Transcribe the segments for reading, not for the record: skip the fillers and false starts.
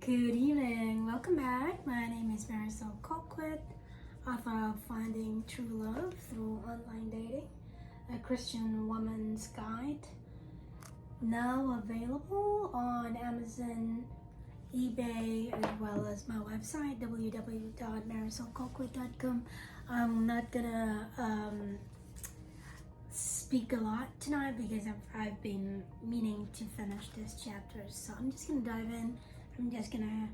Good evening, welcome back. My name is Marisol Colquitt, author of Finding True Love Through Online Dating, a Christian Woman's Guide, now available on Amazon, eBay, as well as my website, www.marisolcolquitt.com. I'm not gonna speak a lot tonight because I've been meaning to finish this chapter, so I'm just gonna dive in. I'm just gonna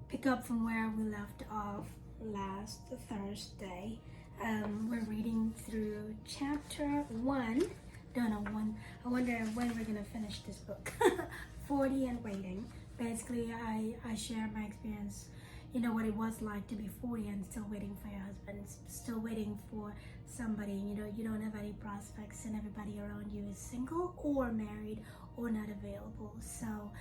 pick up from where we left off last Thursday. We're reading through chapter 1. Don't know when. I wonder when we're gonna finish this book. 40 and waiting. Basically, I share my experience. You know what it was like to be 40 and still waiting for your husband, still waiting for somebody. You know, you don't have any prospects, and everybody around you is single or married or not available. So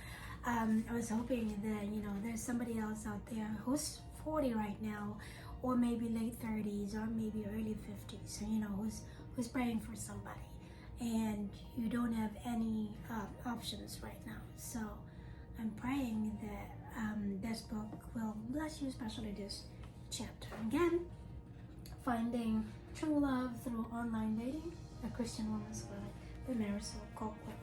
I was hoping that, you know, there's somebody else out there who's 40 right now, or maybe late 30s, or maybe early 50s, you know, who's praying for somebody, and you don't have any options right now. So I'm praying that this book will bless you, especially this chapter. Again, Finding True Love Through Online Dating, a Christian Woman's Guide by Marisol Colquitt.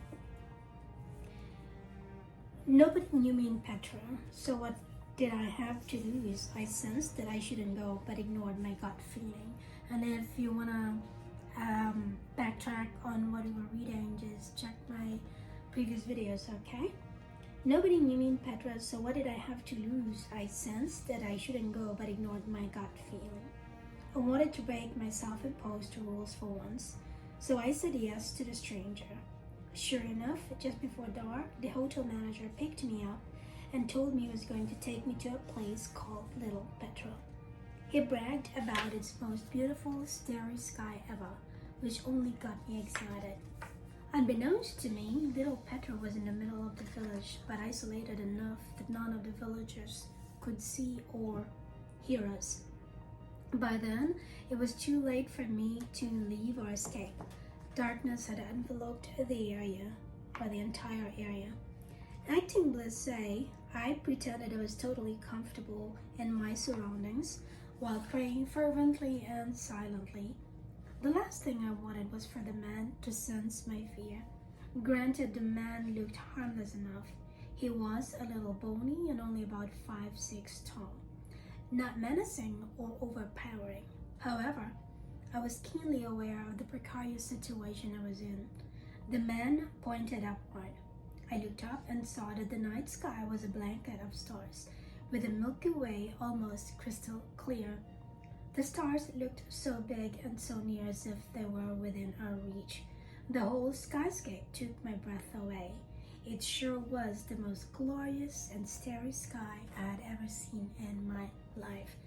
Nobody knew me in Petra, so what did I have to lose? I sensed that I shouldn't go, but ignored my gut feeling. And if you want to backtrack on what we were reading, just check my previous videos, okay? Nobody knew me in Petra, so what did I have to lose? I sensed that I shouldn't go, but ignored my gut feeling. I wanted to break my self-imposed rules for once, so I said yes to the stranger. Sure enough, just before dark, the hotel manager picked me up and told me he was going to take me to a place called Little Petra. He bragged about its most beautiful, starry sky ever, which only got me excited. Unbeknownst to me, Little Petra was in the middle of the village, but isolated enough that none of the villagers could see or hear us. By then, it was too late for me to leave or escape. Darkness had enveloped the area, or the entire area. Acting blasé, I pretended I was totally comfortable in my surroundings while praying fervently and silently. The last thing I wanted was for the man to sense my fear. Granted, the man looked harmless enough. He was a little bony and only about 5'6" tall. Not menacing or overpowering. However, I was keenly aware of the precarious situation I was in. The man pointed upward. I looked up and saw that the night sky was a blanket of stars, with the Milky Way almost crystal clear. The stars looked so big and so near, as if they were within our reach. The whole skyscape took my breath away. It sure was the most glorious and starry sky I had ever seen in my life.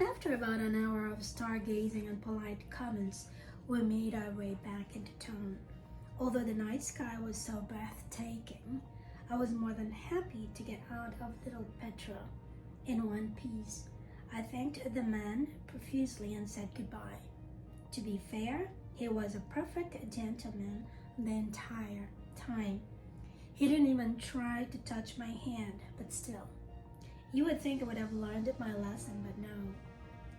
After about an hour of stargazing and polite comments, we made our way back into town. Although the night sky was so breathtaking, I was more than happy to get out of Little Petra in one piece. I thanked the man profusely and said goodbye. To be fair, he was a perfect gentleman the entire time. He didn't even try to touch my hand, but still. You would think I would have learned my lesson, but no.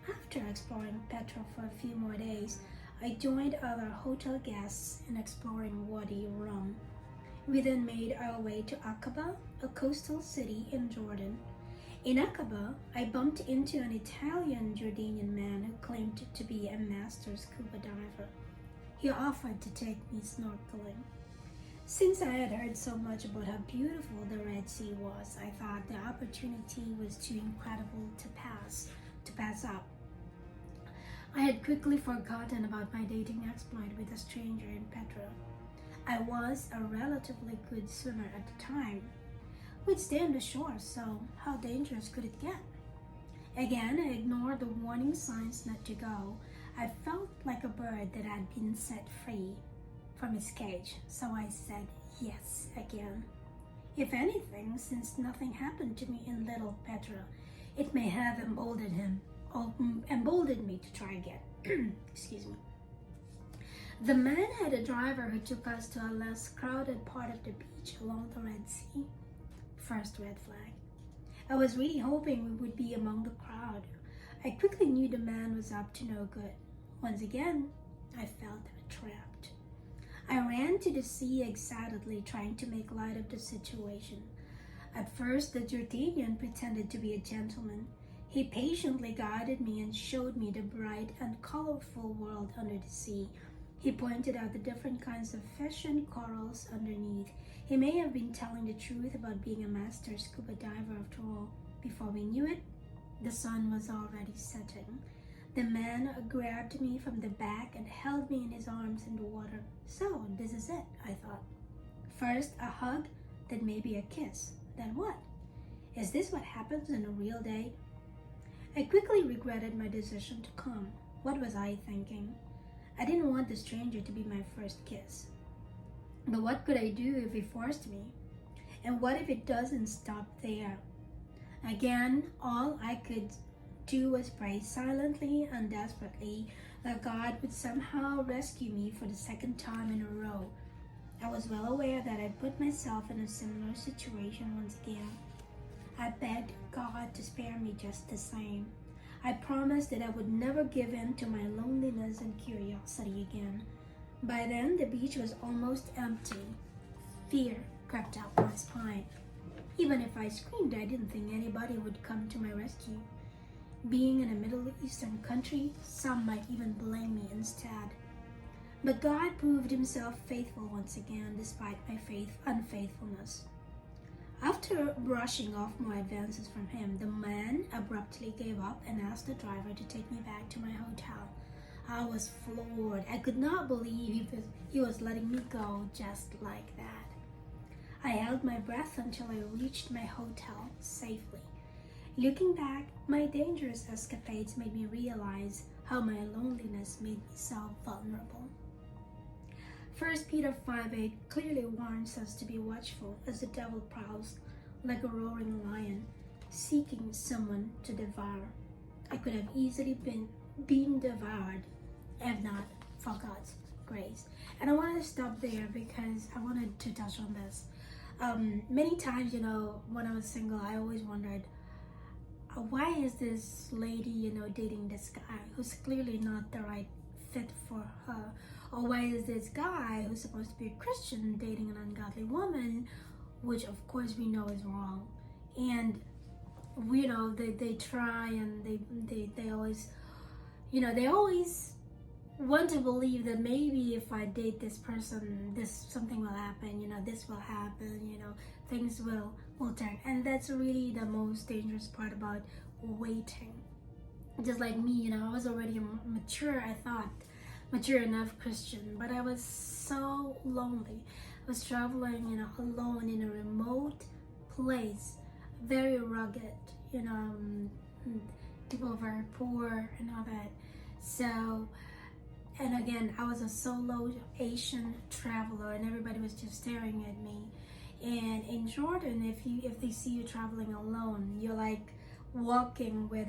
After exploring Petra for a few more days, I joined other hotel guests in exploring Wadi Rum. We then made our way to Aqaba, a coastal city in Jordan. In Aqaba, I bumped into an Italian Jordanian man who claimed to be a master scuba diver. He offered to take me snorkeling. Since I had heard so much about how beautiful the Red Sea was, I thought the opportunity was too incredible to pass up. I had quickly forgotten about my dating exploit with a stranger in Petra. I was a relatively good swimmer at the time. We'd stay on the shore, so how dangerous could it get? Again, I ignored the warning signs not to go. I felt like a bird that had been set free from its cage, so I said yes again. If anything, since nothing happened to me in Little Petra, it may have emboldened me to try again. Excuse me. The man had a driver who took us to a less crowded part of the beach along the Red Sea. First red flag. I was really hoping we would be among the crowd. I quickly knew the man was up to no good. Once again, I felt trapped. I ran to the sea excitedly, trying to make light of the situation. At first, the Jordanian pretended to be a gentleman. He patiently guided me and showed me the bright and colorful world under the sea. He pointed out the different kinds of fish and corals underneath. He may have been telling the truth about being a master scuba diver after all. Before we knew it, the sun was already setting. The man grabbed me from the back and held me in his arms in the water. So, this is it, I thought. First, a hug, then maybe a kiss. Then what? Is this what happens in a real day? I quickly regretted my decision to come. What was I thinking? I didn't want the stranger to be my first kiss. But what could I do if he forced me? And what if it doesn't stop there? Again, all I could do was pray silently and desperately that God would somehow rescue me for the second time in a row. I was well aware that I'd put myself in a similar situation once again. I begged God to spare me just the same. I promised that I would never give in to my loneliness and curiosity again. By then, the beach was almost empty. Fear crept up my spine. Even if I screamed, I didn't think anybody would come to my rescue. Being in a Middle Eastern country, some might even blame me instead. But God proved himself faithful once again, despite my unfaithfulness. After brushing off more advances from him, the man abruptly gave up and asked the driver to take me back to my hotel. I was floored. I could not believe he was letting me go just like that. I held my breath until I reached my hotel safely. Looking back, my dangerous escapades made me realize how my loneliness made me so vulnerable. 1 Peter 5:8 clearly warns us to be watchful as the devil prowls like a roaring lion, seeking someone to devour. I could have easily been devoured if not for God's grace. And I wanted to stop there because I wanted to touch on this. Many times, when I was single, I always wondered, why is this lady, dating this guy who's clearly not the right fit for her? Or why is this guy who's supposed to be a Christian dating an ungodly woman, which of course we know is wrong? And they try and they always, they always want to believe that maybe if I date this person, something will happen, this will happen, things will turn. And that's really the most dangerous part about waiting. Just like me, I was already mature, I thought, mature enough Christian, but I was so lonely. I was traveling, alone in a remote place, very rugged, people very poor and all that. So, and again, I was a solo Asian traveler, and everybody was just staring at me. And in Jordan, if they see you traveling alone, you're like walking with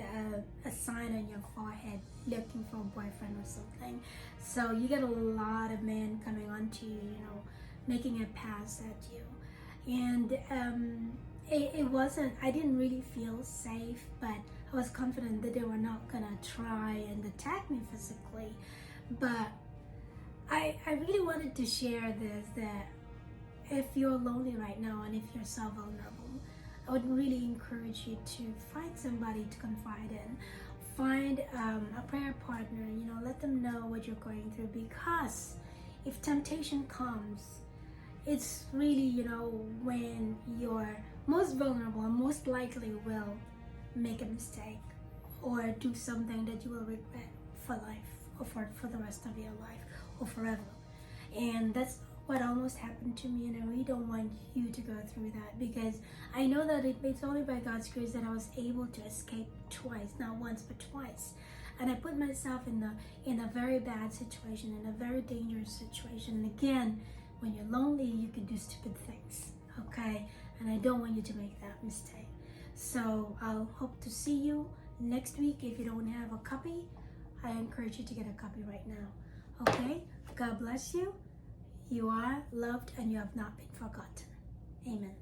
a sign on your forehead looking for a boyfriend or something. So you get a lot of men coming onto you, making a pass at you. And it wasn't, I didn't really feel safe, but I was confident that they were not gonna try and attack me physically. But I really wanted to share this, that if you're lonely right now and if you're so vulnerable, I would really encourage you to find somebody to confide in. Find a prayer partner, let them know what you're going through, because if temptation comes, it's really, when you're most vulnerable and most likely will make a mistake or do something that you will regret for life, or for the rest of your life, or forever. And that's what almost happened to me, and I really don't want you to go through that, because I know that it's only by God's grace that I was able to escape twice, not once but twice. And I put myself in a very bad situation, in a very dangerous situation. And again, when you're lonely, you can do stupid things, okay? And I don't want you to make that mistake. So I'll hope to see you next week. If you don't have a copy, I encourage you to get a copy right now, okay? God bless you. You are loved and you have not been forgotten. Amen.